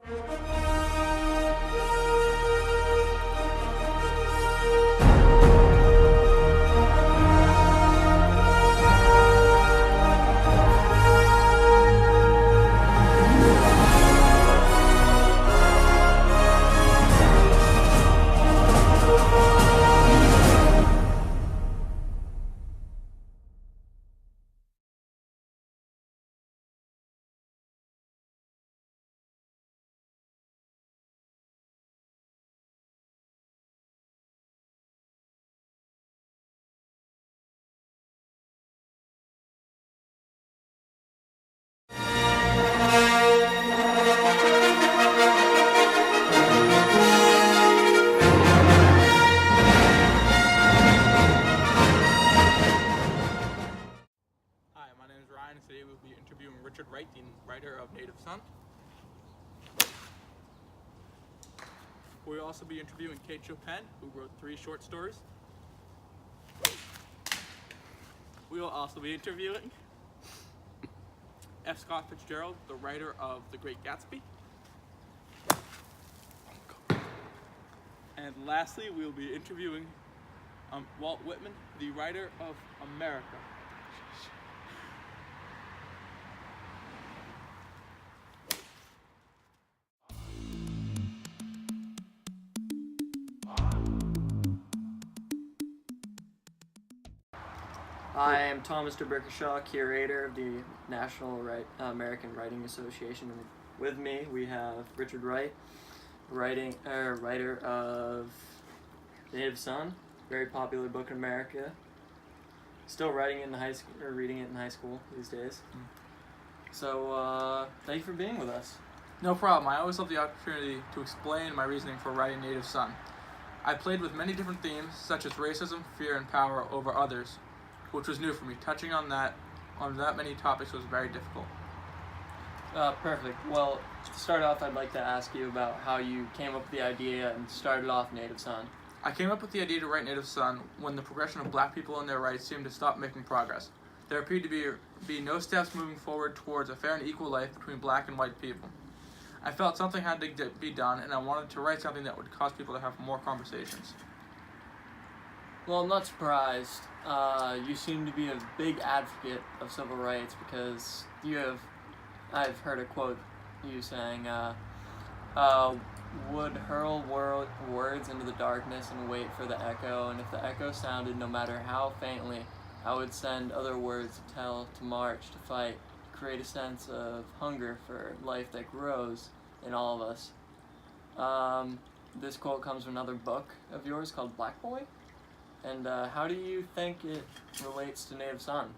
Hi, my name is Ryan, and today we'll be interviewing Richard Wright, the writer of Native Son. We'll also be interviewing Kate Chopin, who wrote 3 short stories. We will also be interviewing F. Scott Fitzgerald, the writer of The Great Gatsby. And lastly, we will be interviewing Walt Whitman, the writer of America. I am Thomas DeBerkershaw, curator of the National American Writing Association. And with me, we have Richard Wright, writer of Native Son, very popular book in America. Still writing it in high school, or reading it in high school these days. So, thank you for being with us. No problem. I always love the opportunity to explain my reasoning for writing Native Son. I played with many different themes, such as racism, fear, and power over others, which was new for me. Touching on that many topics was very difficult. Perfect. Well, to start off, I'd like to ask you about how you came up with the idea and started off Native Son. I came up with the idea to write Native Son when the progression of black people and their rights seemed to stop making progress. There appeared to be no steps moving forward towards a fair and equal life between black and white people. I felt something had to be done, and I wanted to write something that would cause people to have more conversations. Well, I'm not surprised. You seem to be a big advocate of civil rights because I've heard a quote you saying, would hurl words into the darkness and wait for the echo, and if the echo sounded no matter how faintly, I would send other words to tell, to march, to fight, create a sense of hunger for life that grows in all of us. This quote comes from another book of yours called Black Boy. And how do you think it relates to Native Son?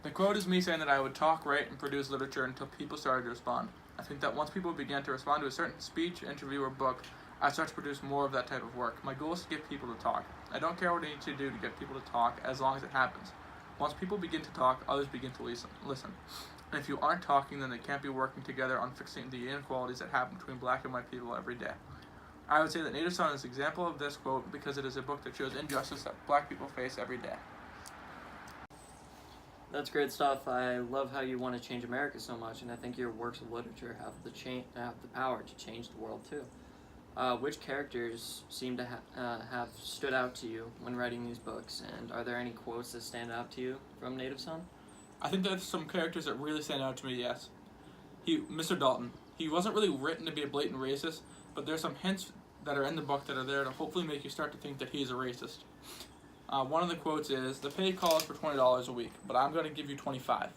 The quote is me saying that I would talk, write, and produce literature until people started to respond. I think that once people began to respond to a certain speech, interview, or book, I start to produce more of that type of work. My goal is to get people to talk. I don't care what I need to do to get people to talk, as long as it happens. Once people begin to talk, others begin to listen. And if you aren't talking, then they can't be working together on fixing the inequalities that happen between black and white people every day. I would say that Native Son is an example of this quote because it is a book that shows injustice that black people face every day. That's great stuff. I love how you want to change America so much, and I think your works of literature have the power to change the world too. Which characters seem to have stood out to you when writing these books, and are there any quotes that stand out to you from Native Son? I think there's some characters that really stand out to me, yes. Mr. Dalton. He wasn't really written to be a blatant racist, but there's some hints that are in the book that are there to hopefully make you start to think that he's a racist. One of the quotes is, "The pay calls for $20 a week, but I'm going to give you $25.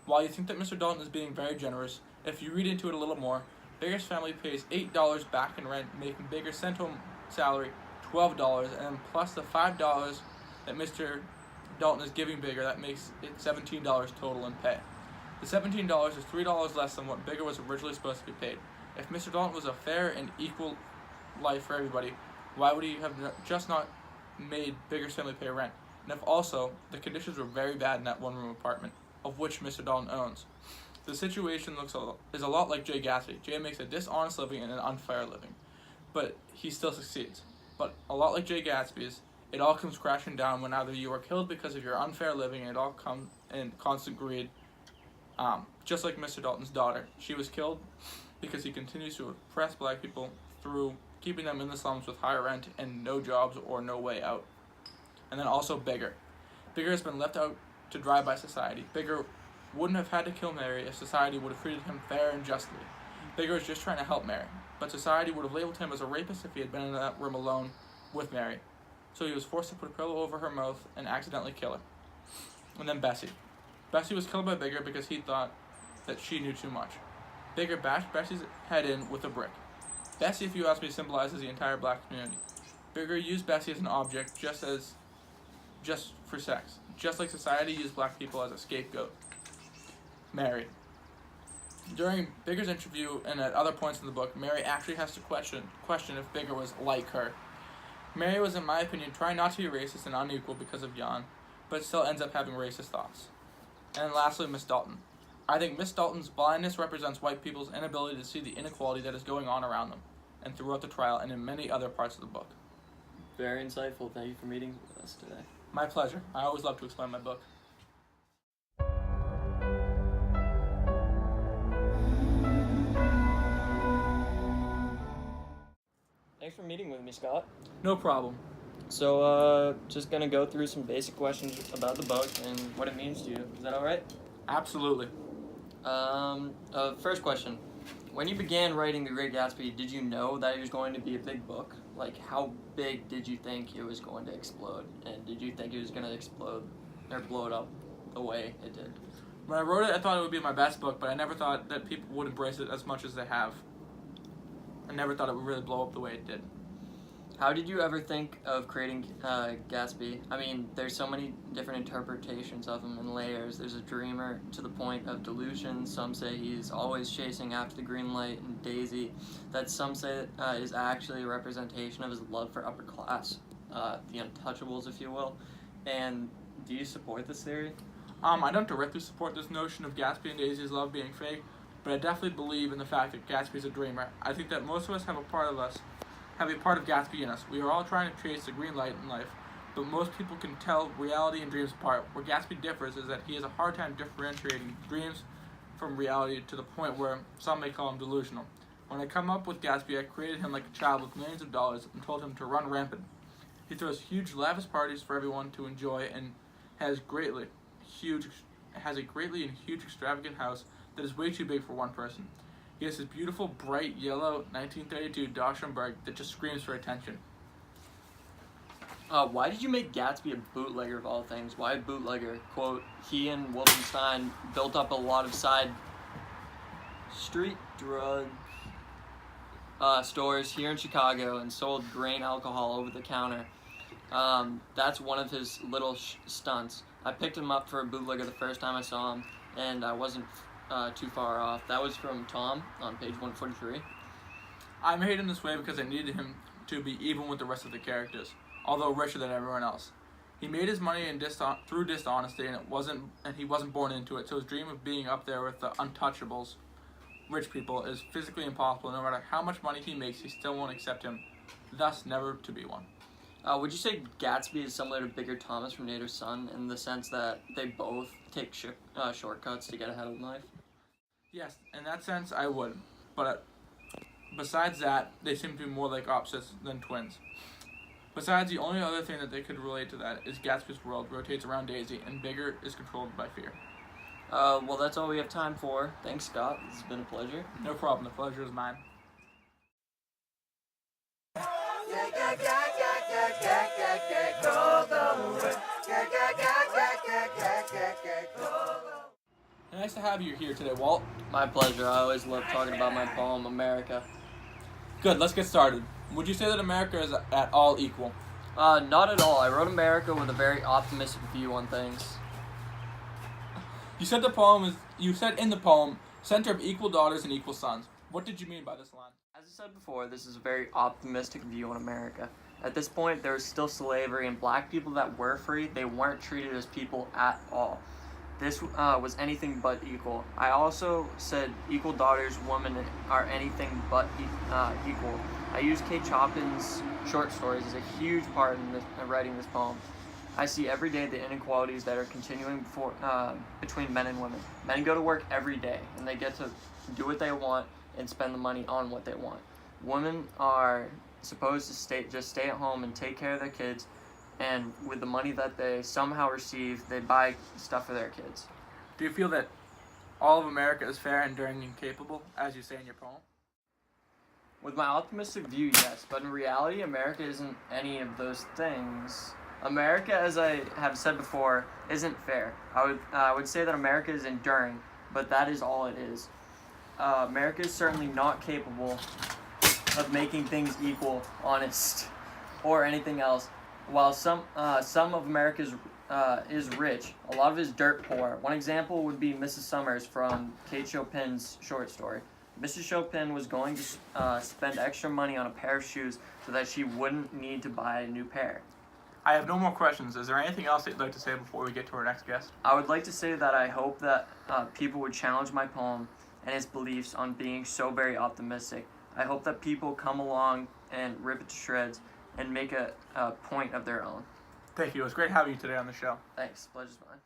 While you think that Mr. Dalton is being very generous, if you read into it a little more, Baker's family pays $8 back in rent, making Baker's sent-home salary $12, and plus the $5 that Mr. Dalton is giving Baker, that makes it $17 total in pay. The $17 is $3 less than what Baker was originally supposed to be paid. If Mr. Dalton was a fair and equal life for everybody, why would he have just not made Baker's family pay rent? And if also, the conditions were very bad in that one-room apartment, of which Mr. Dalton owns. The situation is a lot like Jay Gatsby. Jay makes a dishonest living and an unfair living, but he still succeeds. But a lot like Jay Gatsby's, it all comes crashing down when either you are killed because of your unfair living, and it all comes in constant greed. Just like Mr. Dalton's daughter, she was killed because he continues to oppress black people through keeping them in the slums with higher rent and no jobs or no way out. And then also Bigger. Bigger has been left out to dry by society. Bigger wouldn't have had to kill Mary if society would have treated him fair and justly. Bigger is just trying to help Mary, but society would have labeled him as a rapist if he had been in that room alone with Mary. So he was forced to put a pillow over her mouth and accidentally kill her. And then Bessie. Bessie was killed by Bigger because he thought that she knew too much. Bigger bashed Bessie's head in with a brick. Bessie, if you ask me, symbolizes the entire black community. Bigger used Bessie as an object just for sex, just like society used black people as a scapegoat. Mary. During Bigger's interview and at other points in the book, Mary actually has to question if Bigger was like her. Mary was, in my opinion, trying not to be racist and unequal because of Jan, but still ends up having racist thoughts. And then lastly, Miss Dalton. I think Miss Dalton's blindness represents white people's inability to see the inequality that is going on around them, and throughout the trial and in many other parts of the book. Very insightful. Thank you for meeting with us today. My pleasure. I always love to explain my book. Thanks for meeting with me, Scott. No problem. So, just gonna go through some basic questions about the book and what it means to you. Is that all right? Absolutely. First question. When you began writing The Great Gatsby, did you know that it was going to be a big book? Like, how big did you think it was going to explode? And did you think it was going to explode or blow it up the way it did? When I wrote it, I thought it would be my best book, but I never thought that people would embrace it as much as they have. I never thought it would really blow up the way it did. How did you ever think of creating Gatsby? I mean, there's so many different interpretations of him and layers. There's a dreamer to the point of delusion. Some say he's always chasing after the green light and Daisy. That some say is actually a representation of his love for upper class, the untouchables, if you will. And do you support this theory? I don't directly support this notion of Gatsby and Daisy's love being fake, but I definitely believe in the fact that Gatsby's a dreamer. I think that most of us have a part of Gatsby in us. We are all trying to chase the green light in life, but most people can tell reality and dreams apart. Where Gatsby differs is that he has a hard time differentiating dreams from reality to the point where some may call him delusional. When I come up with Gatsby, I created him like a child with millions of dollars and told him to run rampant. He throws huge lavish parties for everyone to enjoy and has a greatly and huge extravagant house that is way too big for one person. He has this beautiful, bright, yellow 1932 Dodge Ram that just screams for attention. Why did you make Gatsby a bootlegger of all things? Why a bootlegger? Quote, he and Wolfenstein built up a lot of side street drug stores here in Chicago and sold grain alcohol over the counter. That's one of his little stunts. I picked him up for a bootlegger the first time I saw him, and I wasn't too far off. That was from Tom on page 143. I made him this way because I needed him to be even with the rest of the characters, although richer than everyone else. He made his money through dishonesty, and he wasn't born into it. So his dream of being up there with the untouchables, rich people, is physically impossible. No matter how much money he makes, he still won't accept him, thus never to be one. Would you say Gatsby is similar to Bigger Thomas from Nader's Son in the sense that they both take shortcuts to get ahead in life? Yes, in that sense, I would. But besides that, they seem to be more like opposites than twins. Besides, the only other thing that they could relate to that is Gatsby's world rotates around Daisy, and Bigger is controlled by fear. Well, that's all we have time for. Thanks, Scott. This has been a pleasure. No problem. The pleasure is mine. Nice to have you here today, Walt. My pleasure. I always love talking about my poem, America. Good, let's get started. Would you say that America is at all equal? Not at all. I wrote America with a very optimistic view on things. You said in the poem, center of equal daughters and equal sons. What did you mean by this line? As I said before, this is a very optimistic view on America. At this point, there was still slavery, and black people that were free, they weren't treated as people at all. This was anything but equal. I also said equal daughters, women are anything but equal. I used Kate Chopin's short stories as a huge part in writing this poem. I see every day the inequalities that are continuing between men and women. Men go to work every day, and they get to do what they want and spend the money on what they want. Women are supposed to stay at home and take care of their kids, and with the money that they somehow receive, they buy stuff for their kids. Do you feel that all of America is fair, enduring, and capable, as you say in your poem? With my optimistic view, yes, but in reality, America isn't any of those things. America, as I have said before, isn't fair. I would say that America is enduring, but that is all it is. America is certainly not capable of making things equal, honest, or anything else. While some of America is rich, a lot of it is dirt poor. One example would be Mrs. Summers from Kate Chopin's short story. Mrs. Chopin was going to spend extra money on a pair of shoes so that she wouldn't need to buy a new pair. I have no more questions. Is there anything else that you'd like to say before we get to our next guest? I would like to say that I hope that people would challenge my poem and its beliefs on being so very optimistic. I hope that people come along and rip it to shreds and make a point of their own. Thank you. It was great having you today on the show. Thanks. Pleasure's mine.